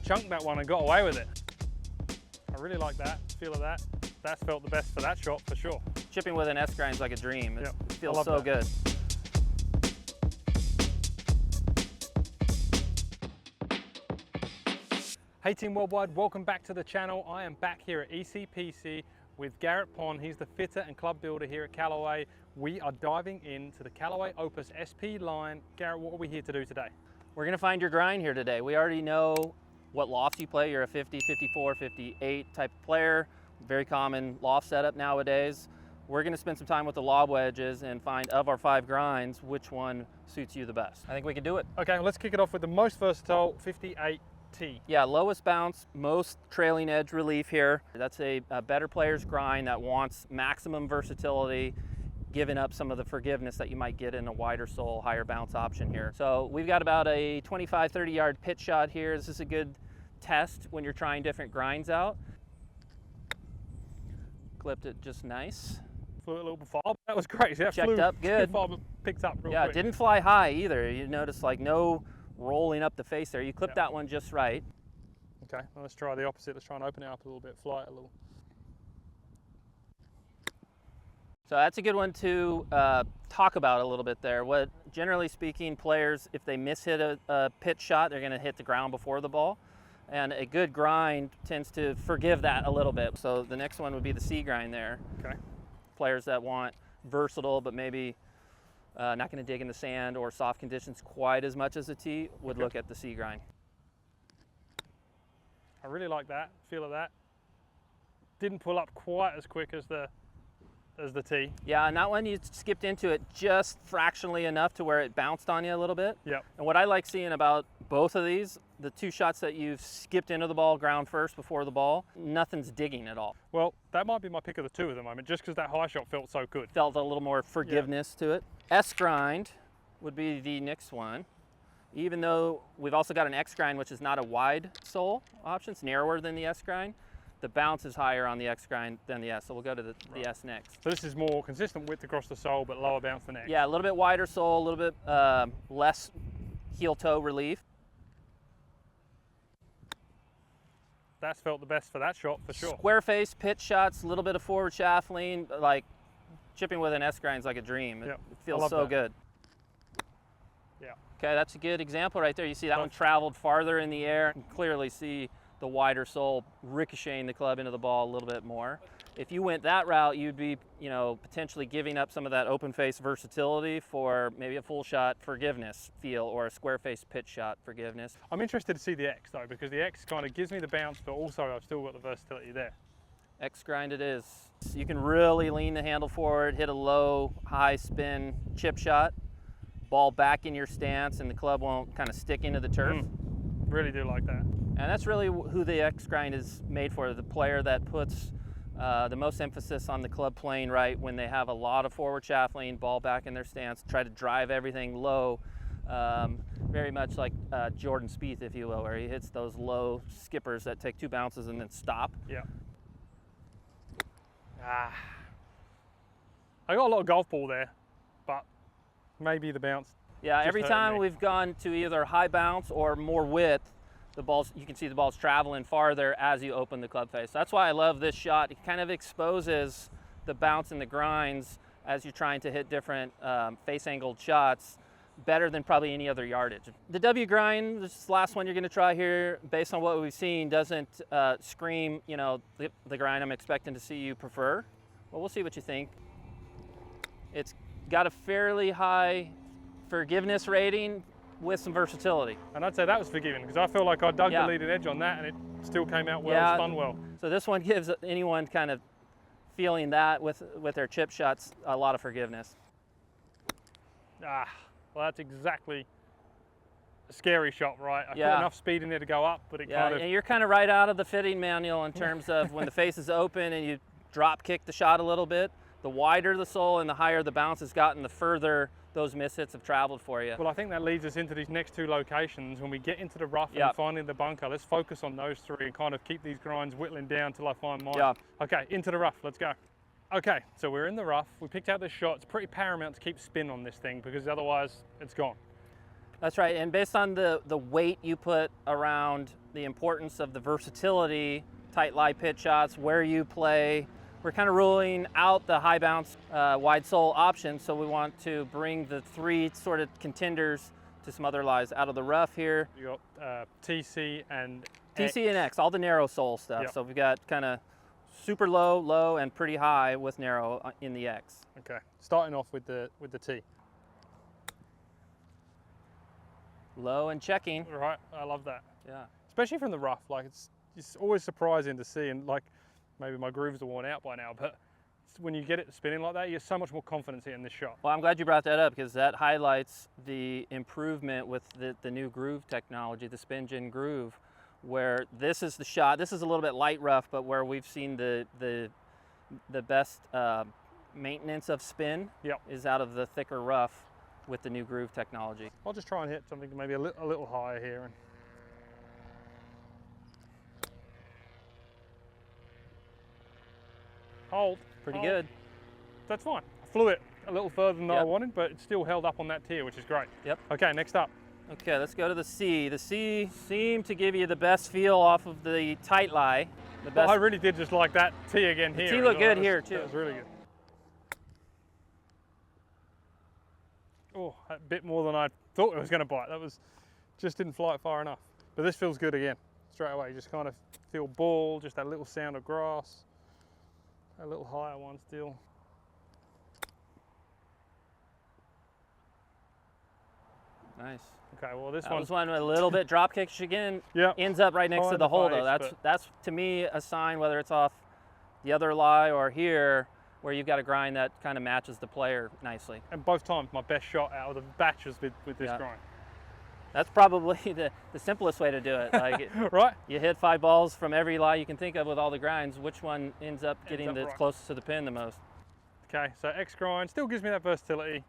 chunked that one and got away with it. I really like that, feel of that. That's felt the best for that shot for sure. Chipping with an S grind's like a dream. It feels so that. good. Hey Team Worldwide, welcome back to the channel. I am back here at ECPC with Garrett Pond. He's the fitter and club builder here at Callaway. We are diving into the Callaway OPUS SP line. Garrett, what are we here to do today? We're gonna find your grind here today. We already know what lofts you play. You're a 50, 54, 58 type of player. Very common loft setup nowadays. We're gonna spend some time with the lob wedges and find, of our 5 grinds, which one suits you the best. I think we can do it. Okay, well, let's kick it off with the most versatile 58T. Yeah, lowest bounce, most trailing edge relief here. That's a better player's grind that wants maximum versatility, giving up some of the forgiveness that you might get in a wider sole, higher bounce option here. So we've got about a 25, 30 yard pitch shot here. This is a good test when you're trying different grinds out. Clipped it just nice. Flew a little bit far. That was great. That checked up good. Far, but picked up real quick. It didn't fly high either. You notice like no rolling up the face there. You clipped that one just right. Okay, well, let's try the opposite. Let's try and open it up a little bit, fly it a little. So that's a good one to talk about a little bit there. What, generally speaking, players, if they mishit a pitch shot, they're gonna hit the ground before the ball. And a good grind tends to forgive that a little bit. So the next one would be the C grind there. Okay. Players that want versatile, but maybe not gonna dig in the sand or soft conditions quite as much as a T would look at the C grind. I really like that, feel of that. Didn't pull up quite as quick as the T. Yeah, and that one you skipped into it just fractionally enough to where it bounced on you a little bit. Yep. And what I like seeing about both of these, the 2 shots that you've skipped into the ball ground first before the ball, nothing's digging at all. Well, that might be my pick of the 2 at the moment, just because that high shot felt so good. Felt a little more forgiveness to it. S grind would be the next one. Even though we've also got an X grind, which is not a wide sole option, it's narrower than the S grind. The bounce is higher on the X grind than the S, so we'll go to the S next. So this is more consistent width across the sole, but lower bounce than X. Yeah, a little bit wider sole, a little bit less heel toe relief. That's felt the best for that shot for sure. Square face pitch shots, a little bit of forward shaft lean, like chipping with an S grind's like a dream. It feels so good. Yeah. Okay, that's a good example right there. You see that one traveled farther in the air. You can clearly see the wider sole ricocheting the club into the ball a little bit more. If you went that route, you'd be, potentially giving up some of that open face versatility for maybe a full shot forgiveness feel or a square face pitch shot forgiveness. I'm interested to see the X though, because the X kind of gives me the bounce, but also I've still got the versatility there. X grind it is. You can really lean the handle forward, hit a low, high spin chip shot, ball back in your stance, and the club won't kind of stick into the turf. Really do like that. And that's really who the X grind is made for, the player that puts the most emphasis on the club playing right when they have a lot of forward shaft lean, ball back in their stance, try to drive everything low, very much like Jordan Spieth, if you will, where he hits those low skippers that take 2 bounces and then stop. Yeah. I got a lot of golf ball there, but maybe the bounce. Yeah, every time we've gone to either high bounce or more width, you can see the ball's traveling farther as you open the club face. That's why I love this shot. It kind of exposes the bounce and the grinds as you're trying to hit different face angled shots better than probably any other yardage. The W grind, this last one you're gonna try here, based on what we've seen, doesn't scream, the grind I'm expecting to see you prefer. Well, we'll see what you think. It's got a fairly high forgiveness rating with some versatility. And I'd say that was forgiving, because I feel like I dug the leading edge on that and it still came out well, spun well. So this one gives anyone kind of feeling that with their chip shots a lot of forgiveness. Well, that's exactly a scary shot, right? I put enough speed in there to go up, but it kind of... Yeah, you're kind of right out of the fitting manual in terms of when the face is open and you drop kick the shot a little bit. The wider the sole and the higher the bounce has gotten, the further those mishits have traveled for you. Well, I think that leads us into these next 2 locations. When we get into the rough and finding the bunker, let's focus on those 3 and kind of keep these grinds whittling down till I find mine. Okay, into the rough, let's go. Okay, so we're in the rough. We picked out this shot. It's pretty paramount to keep spin on this thing because otherwise it's gone. That's right, and based on the weight you put around the importance of the versatility, tight lie pitch shots, where you play, we're kind of ruling out the high bounce, wide sole option, so we want to bring the 3 sort of contenders to some other lies out of the rough here. You got TC and TC and X, all the narrow sole stuff. Yep. So we've got kind of super low, low, and pretty high with narrow in the X. Okay, starting off with the T. Low and checking. Right, I love that. Yeah. Especially from the rough, like it's always surprising to see, and like maybe my grooves are worn out by now, but when you get it spinning like that, you get so much more confidence in this shot. Well, I'm glad you brought that up because that highlights the improvement with the new groove technology, the spin gen groove, where this is the shot. This is a little bit light rough, but where we've seen the best maintenance of spin is out of the thicker rough with the new groove technology. I'll just try and hit something maybe a little higher here. And hold. Pretty good. That's fine. I flew it a little further than I Yep. wanted, but it still held up on that tier, which is great. Yep. Okay, next up. Okay, let's go to the C. The C seemed to give you the best feel off of the tight lie. The best. Well, I really did just like that tee again here. T as looked well. good That was- here too. That was really good. Oh, a bit more than I thought it was going to bite. That was just didn't fly it far enough. But this feels good again, straight away. You just kind of feel ball, just that little sound of grass. A little higher one still. Nice. Okay, well this That one was one a little bit drop kickish again. Yep. Ends up right next to Behind the the hole though. face, That's to me a sign, whether it's off the other lie or here, where you've got a grind that kind of matches the player nicely. and both times my best shot out of the batches with this Yeah. grind. That's probably the simplest way to do it. Like Right? you hit 5 balls from every lie you can think of with all the grinds. Which one ends up getting up the right. closest to the pin the most? Okay, so X grind still gives me that versatility,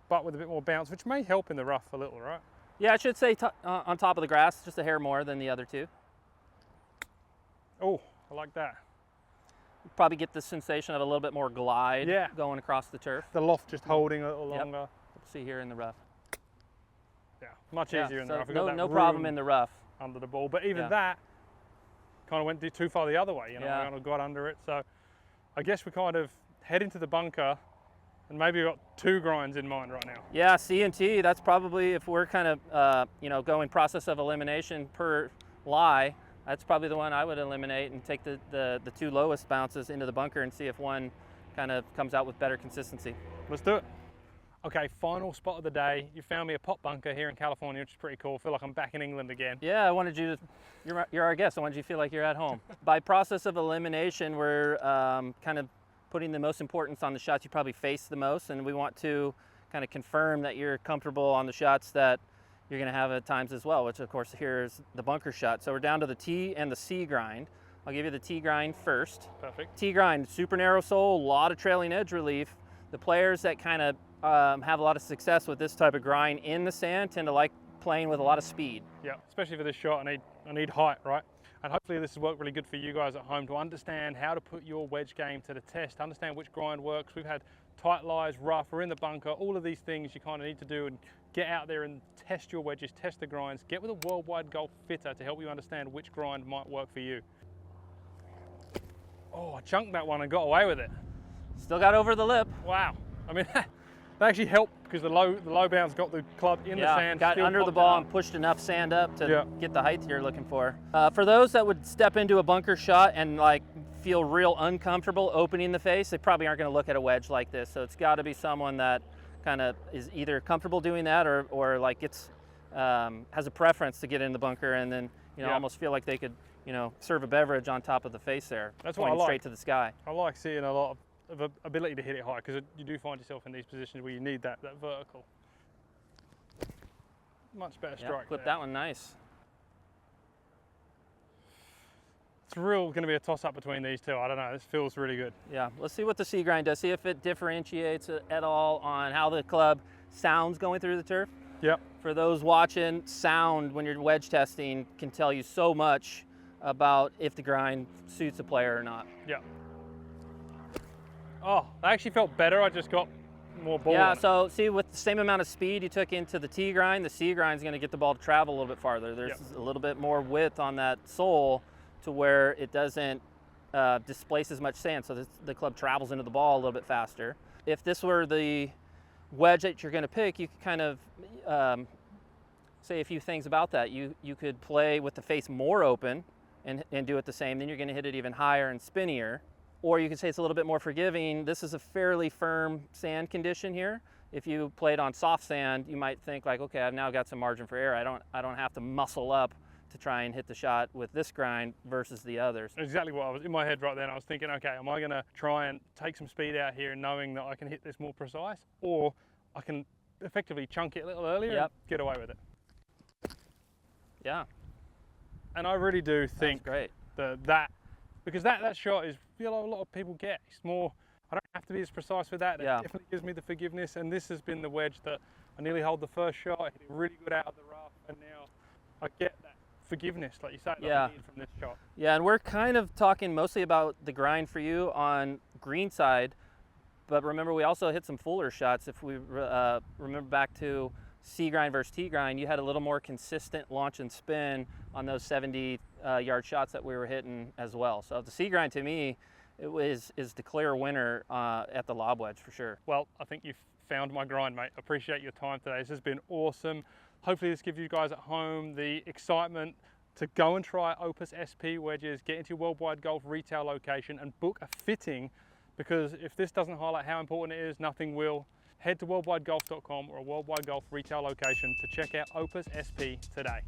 but with a bit more bounce, which may help in the rough a little, right? Yeah, I should say on top of the grass, just a hair more than the other two. Oh, I like that. Probably get the sensation of a little bit more glide going across the turf. The loft just holding a little Yep. longer. We'll see here in the rough. Yeah, much Yeah, easier in the so rough. We've got that no problem room in the rough. under the ball, but even Yeah. that kind of went too far the other way. You know, Yeah. I kind of got under it. So I guess we kind of head into the bunker, and maybe we've got 2 grinds in mind right now. Yeah, C and T, that's probably, if we're kind of, going process of elimination per lie, that's probably the one I would eliminate and take the 2 lowest bounces into the bunker and see if one kind of comes out with better consistency. Let's do it. Okay, final spot of the day. You found me a pop bunker here in California, which is pretty cool. I feel like I'm back in England again. Yeah, I wanted you to, you're our guest, I wanted you to feel like you're at home. By process of elimination, we're kind of putting the most importance on the shots you probably face the most, and we want to kind of confirm that you're comfortable on the shots that you're going to have at times as well, which of course here is the bunker shot. So we're down to the T and the C grind. I'll give you the T grind first. Perfect. T grind, super narrow sole, a lot of trailing edge relief. The players that kind of have a lot of success with this type of grind in the sand tend to like playing with a lot of speed. Yeah, especially for this shot, I need height, right? And hopefully this has worked really good for you guys at home to understand how to put your wedge game to the test, understand which grind works. We've had tight lies, rough, we're in the bunker, all of these things you kind of need to do and get out there and test your wedges, test the grinds, get with a worldwide golf fitter to help you understand which grind might work for you. Oh, I chunked that one and got away with it. Still got over the lip. Wow. I mean, that actually helped because the low bounce got the club in the sand. Got still under the popped ball it up. and pushed enough sand up to Yeah. get the height you're looking for. For those that would step into a bunker shot and like feel real uncomfortable opening the face, they probably aren't going to look at a wedge like this. So it's got to be someone that kind of is either comfortable doing that or like gets has a preference to get in the bunker and then almost feel like they could serve a beverage on top of the face there. That's what I pointing like. straight to the sky. I like seeing a lot of ability to hit it high because you do find yourself in these positions where you need that vertical. Much better strike. Clip there. that one nice. It's going to be a toss-up between these two. I don't know. This feels really good. Yeah, let's see what the C grind does. See if it differentiates at all on how the club sounds going through the turf. Yep. For those watching, sound when you're wedge testing can tell you so much about if the grind suits a player or not. Yep. Oh, that actually felt better. I just got more ball Yeah, on it. so see, with the same amount of speed you took into the T grind, the C grind is going to get the ball to travel a little bit farther. There's a little bit more width on that sole to where it doesn't displace as much sand, so the club travels into the ball a little bit faster. If this were the wedge that you're going to pick, you could kind of say a few things about that. You could play with the face more open and do it the same, then you're going to hit it even higher and spinnier. Or you could say it's a little bit more forgiving. This is a fairly firm sand condition here. If you played on soft sand, you might think like, okay, I've now got some margin for error. I don't have to muscle up to try and hit the shot with this grind versus the others. Exactly what I was in my head right then. I was thinking, okay, am I going to try and take some speed out here knowing that I can hit this more precise, or I can effectively chunk it a little earlier and get away with it. Yeah. And I really do think great. that because that shot is, a lot of people get. It's more, I don't have to be as precise with that. It definitely gives me the forgiveness, and this has been the wedge that I nearly hold the first shot, I hit it really good out of the rough, and now I get that forgiveness, like you say, that I need from this shot. Yeah, and we're kind of talking mostly about the grind for you on green side, but remember we also hit some fuller shots. If we remember back to C grind versus T grind, you had a little more consistent launch and spin on those 70-yard shots that we were hitting as well. So the C grind, to me, is the clear winner at the lob wedge for sure. Well, I think you've found my grind, mate. Appreciate your time today. This has been awesome. Hopefully this gives you guys at home the excitement to go and try Opus SP wedges, get into your Worldwide Golf retail location and book a fitting, because if this doesn't highlight how important it is, nothing will. Head to worldwidegolf.com or a Worldwide Golf retail location to check out Opus SP today.